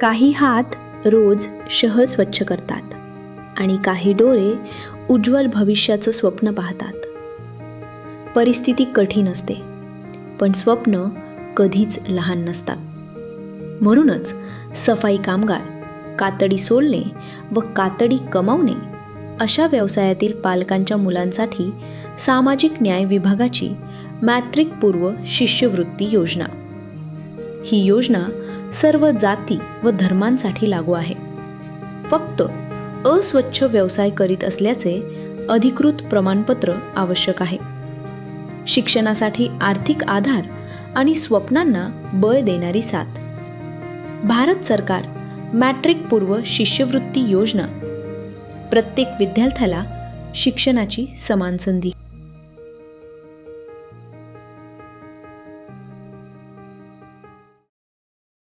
काही हात रोज शहर स्वच्छ करतात आणि काही डोळे उज्ज्वल भविष्याचं स्वप्न पाहतात. परिस्थिती कठीण असते, पण स्वप्न कधीच लहान नसतात. म्हणूनच सफाई कामगार, कातडी सोलणे व कातडी कमावणे अशा व्यवसायातील पालकांच्या मुलांसाठी सामाजिक न्याय विभागाची मॅट्रिकपूर्व शिष्यवृत्ती योजना. ही योजना सर्व जाती व धर्मांसाठी लागू आहे. फक्त अस्वच्छ व्यवसाय करीत असल्याचे अधिकृत प्रमाणपत्र आवश्यक आहे. शिक्षणासाठी आर्थिक आधार आणि स्वप्नांना बळ देणारी साथ. भारत सरकार मॅट्रिकपूर्व शिष्यवृत्ती योजना. प्रत्येक विद्यार्थ्याला शिक्षणाची समान संधी.